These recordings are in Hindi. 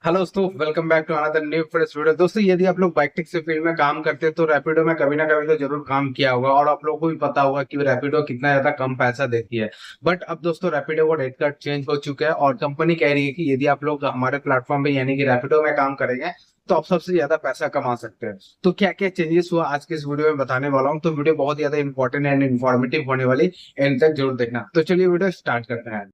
हेलो दोस्तों, welcome back to another new fresh video. दोस्तों, यदि आप लोग बाइक टैक्सी फील्ड में काम करते हैं तो रैपिडो में कभी ना कभी तो जरूर काम किया होगा और आप लोगों को भी पता होगा कि रैपिडो कितना ज्यादा कम पैसा देती है। बट अब दोस्तों रैपिडो का रेट कार्ड चेंज हो चुका है और कंपनी कह रही है कि यदि आप लोग हमारे प्लेटफॉर्म पे यानी कि रैपिडो में काम करेंगे तो आप सबसे ज्यादा पैसा कमा सकते हैं। तो क्या क्या चेंजेस हुआ आज के इस वीडियो में बताने वाला हूँ। तो वीडियो बहुत ज्यादा इंपॉर्टेंट एंड इन्फॉर्मेटिव होने वाली, एंड तक जरूर देखना। तो चलिए वीडियो स्टार्ट करते हैं।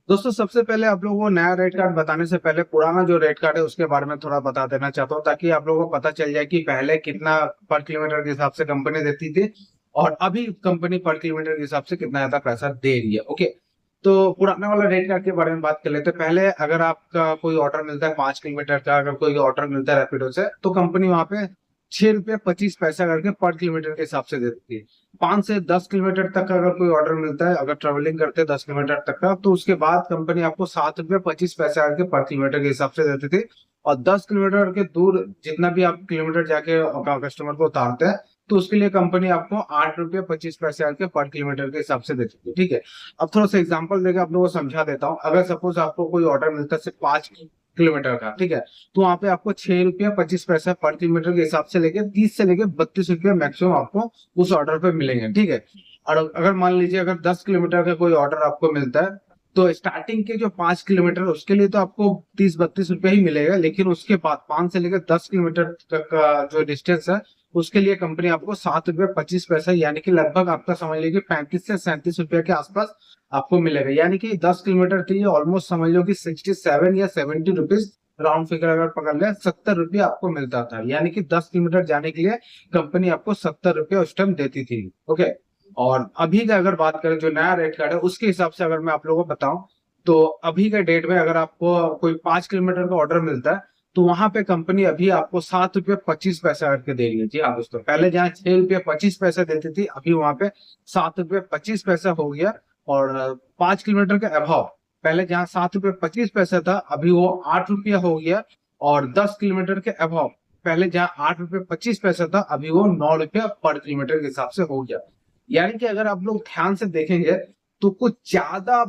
दोस्तों, सबसे पहले आप लोगों को नया रेट कार्ड बताने से पहले पुराना जो रेट कार्ड है उसके बारे में थोड़ा बता देना चाहता हूँ, ताकि आप लोगों को पता चल जाए कि पहले कितना पर किलोमीटर के हिसाब से कंपनी देती थी और अभी कंपनी पर किलोमीटर के हिसाब से कितना ज्यादा पैसा दे रही है। ओके, तो पुराना वाला रेट कार्ड के बारे में बात कर लेते हैं। पहले अगर आपका कोई ऑर्डर मिलता है 5 किलोमीटर का, अगर कोई ऑर्डर मिलता है रैपिडो से, तो कंपनी वहां पे 6 रुपये 25 पैसा करके पर किलोमीटर के हिसाब से देती है। 5 से 10 किलोमीटर तक का अगर कोई ऑर्डर मिलता है, अगर ट्रेवलिंग करते हैं 10 किलोमीटर तक का, तो उसके बाद कंपनी आपको 7 रुपये 25 पैसा करके पर किलोमीटर के हिसाब से देती थी। और 10 किलोमीटर के दूर जितना भी आप किलोमीटर जाके कस्टमर को उतारते हैं, तो उसके लिए कंपनी आपको 8 रुपये 25 पैसे करके पर किलोमीटर के हिसाब से देती थी। ठीक है, अब थोड़ा सा एग्जाम्पल देकर आप लोगों को समझा देता हूँ। अगर सपोज आपको कोई ऑर्डर मिलता है सिर्फ 5 किलोमीटर का, ठीक है, तो वहां पे आपको 6 रुपया 25 पैसा पर किलोमीटर के हिसाब से लेके 30 से लेके 32 रुपया मैक्सिमम आपको उस ऑर्डर पे मिलेंगे। ठीक है, और अगर मान लीजिए अगर 10 किलोमीटर का कोई ऑर्डर आपको मिलता है, तो स्टार्टिंग के जो 5 किलोमीटर उसके लिए तो आपको 30-32 रुपया ही मिलेगा, लेकिन उसके बाद 5 से लेकर 10 किलोमीटर तक का जो डिस्टेंस है उसके लिए कंपनी आपको 7 रुपये 25 पैसा, यानी कि लगभग आपका समझ लीजिए 35 से 37 रुपया के आसपास आपको मिलेगा। यानी कि 10 किलोमीटर के लिए ऑलमोस्ट समझ लो कि 67 या 70 रुपीज, राउंड फिगर अगर पकड़ ले, 70 रुपया आपको मिलता था। यानी कि 10 किलोमीटर जाने के लिए कंपनी आपको 70 रुपया उस टाइम देती थी। ओके, और अभी का अगर बात करें जो नया रेट कार्ड है उसके हिसाब से अगर मैं आप लोगों को बताऊं, तो अभी के डेट में अगर आपको कोई 5 किलोमीटर का ऑर्डर मिलता है, तो वहां पे कंपनी अभी आपको 7 रुपये 25 पैसा करके दे रही है। जी हाँ दोस्तों, पहले जहाँ 6 रुपये 25 पैसा देती थी, अभी वहां पे 7 रुपये 25 पैसा हो गया। और 5 किलोमीटर के अभाव, पहले जहाँ 7 रुपये 25 पैसा था, अभी वो 8 रुपया हो गया। और 10 किलोमीटर के अभाव, पहले जहाँ 8 रुपये 25 पैसा था, अभी वो 9 रुपया पर किलोमीटर के हिसाब से हो गया। यानी कि अगर आप लोग ध्यान से देखेंगे तो कुछ ज्यादा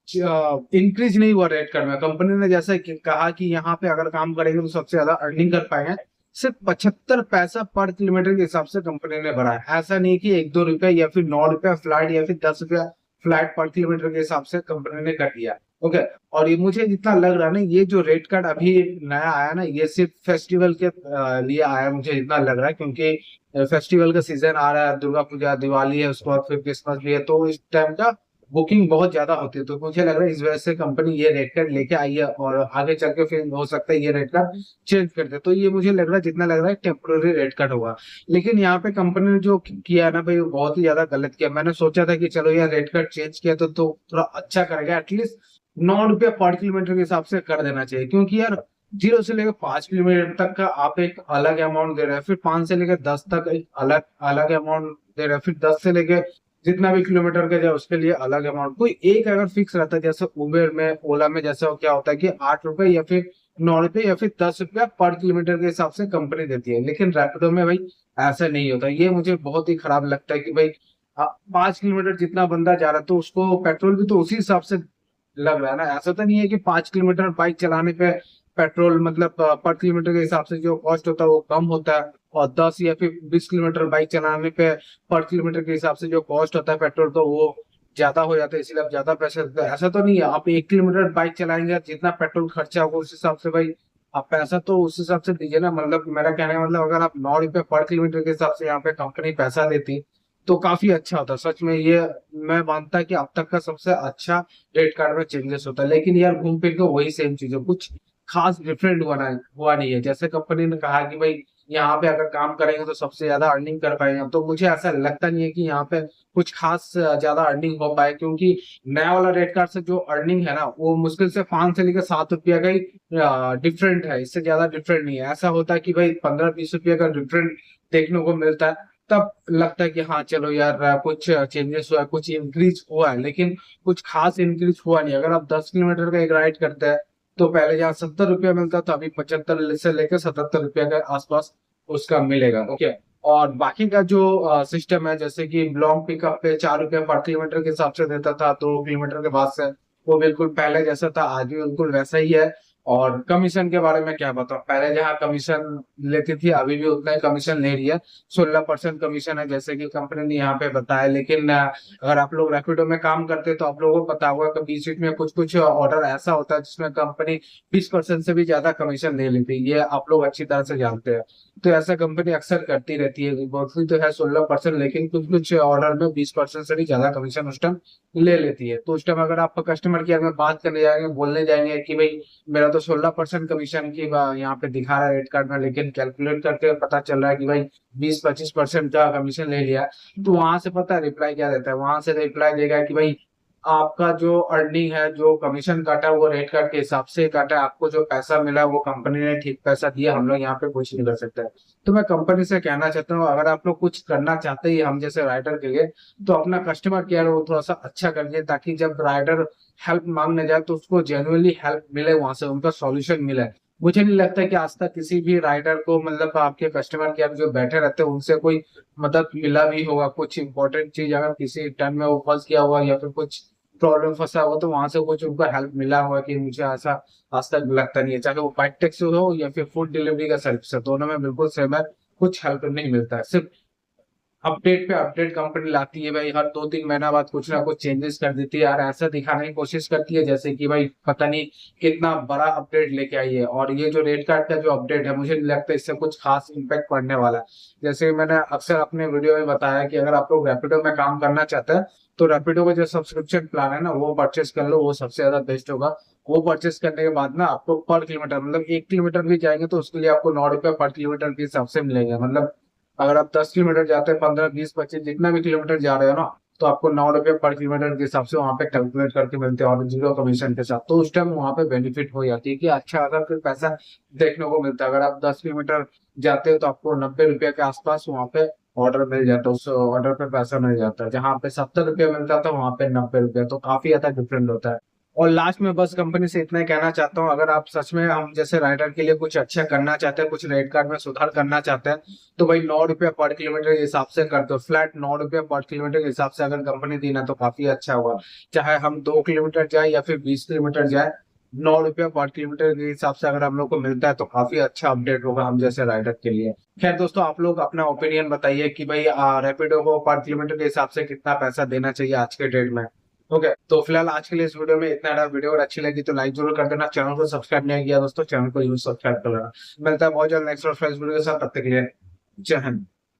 इंक्रीज नहीं हुआ रेट कार्ड में। कंपनी ने जैसा कि कहा कि यहाँ पे अगर काम करेंगे तो सबसे ज्यादा अर्निंग कर पाएंगे, सिर्फ 75 पैसा पर किलोमीटर के हिसाब से कंपनी ने बढ़ाया। ऐसा नहीं कि 1-2 रुपया या फिर 9 रुपया फ्लैट या फिर 10 रुपया फ्लैट पर किलोमीटर के हिसाब से कंपनी ने कर दिया। ओके, और ये मुझे जितना लग रहा है ना, ये जो रेट कार्ड अभी नया आया ना, ये सिर्फ फेस्टिवल के लिए आया, मुझे जितना लग रहा है, क्योंकि फेस्टिवल का सीजन आ रहा है, दुर्गा पूजा, दिवाली है, उसके बाद फिर क्रिसमस भी है, तो इस टाइम का बुकिंग बहुत ज्यादा होती है। तो मुझे लग रहा है इस वजह से कंपनी ये रेट कार्ड लेके आई है और आगे चल के फिर हो सकता है ये रेट कार्ड चेंज कर दे। तो ये मुझे लग रहा है, जितना लग रहा है, टेम्पोररी रेट कार्ड होगा। लेकिन यहाँ पे कंपनी ने जो किया है ना भाई, वो बहुत ही ज्यादा गलत किया। मैंने सोचा था कि चलो यार रेट कार्ड चेंज किया तो थोड़ा अच्छा करेगा, एटलीस्ट 9 रुपया पर किलोमीटर के हिसाब से कर देना चाहिए। क्योंकि यार 0 से लेकर 5 किलोमीटर तक का आप एक अलग अमाउंट दे रहे हैं, फिर 5 से लेकर 10 तक एक अलग अलग अमाउंट दे रहे हैं, फिर 10 से लेकर जितना भी किलोमीटर का जाए उसके लिए अलग अमाउंट। कोई एक अगर फिक्स रहता है, जैसे उबेर में, ओला में, जैसे क्या होता है कि 8 रुपए या फिर 9 रुपए या फिर 10 रुपया पर किलोमीटर के हिसाब से कंपनी देती है। लेकिन रैपिडो में भाई ऐसा नहीं होता। ये मुझे बहुत ही खराब लगता है कि भाई 5 किलोमीटर जितना बंदा जा रहा है तो उसको पेट्रोल भी तो उसी हिसाब से लग रहा है ना। ऐसा तो नहीं है कि 5 किलोमीटर बाइक चलाने पे पेट्रोल मतलब पर किलोमीटर के हिसाब से जो कॉस्ट होता है वो कम होता है, और 10 या फिर 20 किलोमीटर बाइक चलाने पे पर किलोमीटर के हिसाब से जो कॉस्ट होता है पेट्रोल तो वो ज्यादा हो जाता है, इसलिए आप ज्यादा पैसे देते हैं। ऐसा तो नहीं है, आप 1 किलोमीटर बाइक चलाएंगे जितना पेट्रोल खर्चा होगा उस हिसाब से भाई आप पैसा तो उस हिसाब से दीजिए ना। मतलब मेरा कहने का मतलब, अगर आप 9 रुपये पर किलोमीटर के हिसाब से यहाँ पे कंपनी पैसा देती तो काफी अच्छा होता सच में। ये मैं मानता कि अब तक का सबसे अच्छा रेट कार्ड में चेंजेस होता है। लेकिन यार घूम फिर के वही सेम चीज है, कुछ खास डिफरेंट हुआ नहीं है। जैसे कंपनी ने कहा कि भाई यहाँ पे अगर काम करेंगे तो सबसे ज्यादा अर्निंग कर पाएंगे, तो मुझे ऐसा लगता नहीं है कि यहाँ पे कुछ खास ज्यादा अर्निंग हो पाए। क्योंकि नया वाला रेट कार्ड से जो अर्निंग है ना, वो मुश्किल से 5 से लेकर 7 रुपया का ही डिफरेंट है, इससे ज्यादा डिफरेंट नहीं है। ऐसा होता है कि भाई 15-20 रुपया का डिफरेंट देखने को मिलता है, तब लगता है कि हाँ चलो यार कुछ चेंजेस हुआ है, कुछ इंक्रीज हुआ है। लेकिन कुछ खास इंक्रीज हुआ नहीं। अगर आप 10 किलोमीटर का एक राइड करते हैं तो पहले जहाँ 70 रुपया मिलता था, अभी 75 से लेकर 77 रुपया के आसपास उसका मिलेगा। ओके, और बाकी का जो सिस्टम है, जैसे कि लॉन्ग पिकअप पे 4 रुपया पर किलोमीटर के हिसाब से देता था, 2 किलोमीटर के बाद से वो बिल्कुल पहले जैसा था आज भी बिल्कुल वैसा ही है। और कमीशन के बारे में क्या बताऊं, पहले जहाँ कमीशन लेती थी अभी भी उतना ही कमीशन ले रही है। 16% कमीशन है जैसे कि कंपनी ने यहाँ पे बताया। लेकिन अगर आप लोग रैपिडो में काम करते हैं तो आप लोगों को पता होगा कि बीच बीच में कुछ कुछ ऑर्डर ऐसा होता है जिसमें कंपनी 20% से भी ज्यादा कमीशन ले लेती है, ये आप लोग अच्छी तरह से जानते हैं। तो ऐसा कंपनी अक्सर करती रहती है, बोलती तो है 16%, लेकिन कुछ कुछ ऑर्डर में 20% से भी ज्यादा कमीशन उस टाइम ले लेती है। तो उस टाइम अगर आप कस्टमर केयर में बात करने जाएंगे, बोलने जाएंगे कि भाई मेरा तो 16% कमीशन की यहाँ पे दिखा रहा है रेट कार्ड में, लेकिन कैलकुलेट करके पता चल रहा है कि भाई 20-25% का कमीशन ले लिया, तो वहां से पता है रिप्लाई क्या देता है, वहां से रिप्लाई देगा कि भाई आपका जो अर्निंग है, जो कमीशन काटा है वो रेट कार्ड के हिसाब से काटा है, आपको जो पैसा मिला वो कंपनी ने ठीक पैसा दिया, हम लोग यहाँ पे कुछ नहीं कर सकते। तो मैं कंपनी से कहना चाहता हूँ, अगर आप लोग कुछ करना चाहते हैं हम जैसे राइडर के लिए, तो अपना कस्टमर केयर वो थोड़ा सा अच्छा करिए, ताकि जब राइडर हेल्प मांगने जाए तो उसको जेन्युइनली हेल्प मिले, वहां से उनका सॉल्यूशन मिले। मुझे नहीं लगता कि आज तक किसी भी राइडर को, मतलब आपके कस्टमर केयर जो बैठे रहते हैं उनसे कोई मदद मिला भी होगा। कुछ इंपॉर्टेंट चीज अगर किसी टाइम में वो फंस गया हुआ या फिर कुछ प्रॉब्लम फंसा हुआ तो वहां से कुछ उनको हेल्प मिला हुआ कि मुझे ऐसा आज तक लगता नहीं है। चाहे वो बाइक टैक्सी हो या फिर फूड डिलीवरी का सर्विस है, दोनों में बिल्कुल सेम है, कुछ हेल्प नहीं मिलता है। सिर्फ अपडेट पे अपडेट कंपनी लाती है भाई, हर 2-3 महीना बाद कुछ ना कुछ चेंजेस कर देती है यार, ऐसा दिखाने की कोशिश करती है जैसे कि भाई पता नहीं कितना बड़ा अपडेट लेके आई है। और ये जो रेट कार्ड का जो अपडेट है, मुझे नहीं लगता इससे कुछ खास इम्पैक्ट पड़ने वाला है। जैसे मैंने अक्सर अपने वीडियो में बताया कि अगर आप लोग रैपिडो में काम करना चाहते हैं तो रैपिडो का जो सब्सक्रिप्शन प्लान है ना वो परचेस कर लो, वो सबसे ज्यादा बेस्ट होगा। वो परचेस करने के बाद ना आपको पर किलोमीटर, मतलब 1 किलोमीटर भी जाएंगे तो उसके लिए आपको 9 रुपये पर किलोमीटर के हिसाब से मिलेंगे। मतलब अगर आप 10 किलोमीटर जाते हैं, 15, 20, 25 जितना भी किलोमीटर जा रहे हो ना, तो आपको 9 रुपये पर किलोमीटर के हिसाब से वहां पे कैलकुलेट करके मिलते हैं और 0 कमीशन के साथ। तो उस टाइम वहां पे बेनिफिट हो जाती है कि अच्छा अगर फिर पैसा देखने को मिलता है। अगर आप 10 किलोमीटर जाते हो तो आपको 90 रुपये के आसपास वहां पे ऑर्डर मिल जाता है, उस ऑर्डर पे पैसा मिल जाता है। जहाँ पे 70 रुपये मिलता था वहां पे 90 रुपये, तो काफी ज्यादा डिफरेंट होता है। और लास्ट में बस कंपनी से इतना ही कहना चाहता हूँ, अगर आप सच में हम जैसे राइडर के लिए कुछ अच्छा करना चाहते हैं, कुछ रेट कार्ड में सुधार करना चाहते हैं, तो भाई 9 रुपये पर किलोमीटर के हिसाब से कर दो, फ्लैट 9 रुपये पर किलोमीटर के हिसाब से अगर कंपनी दी ना तो काफी अच्छा होगा। चाहे हम 2 किलोमीटर जाए या फिर 20 किलोमीटर जाए, 9 रुपये पर किलोमीटर के हिसाब से अगर हम लोग को मिलता है तो काफी अच्छा अपडेट होगा हम जैसे राइडर के लिए। खैर दोस्तों, आप लोग अपना ओपिनियन बताइए कि भाई रैपिडो को पर किलोमीटर के हिसाब से कितना पैसा देना चाहिए आज के डेट में। ओके, तो फिलहाल आज के लिए इस वीडियो में इतना रहा। वीडियो अगर अच्छी लगी तो लाइक जरूर कर देना, चैनल को सब्सक्राइब नहीं किया दोस्तों चैनल को जरूर सब्सक्राइब कर लेना। मिलता है बहुत जल्द नेक्स्ट और फ्रेश वीडियो के साथ, तब तक के लिए जय हिंद।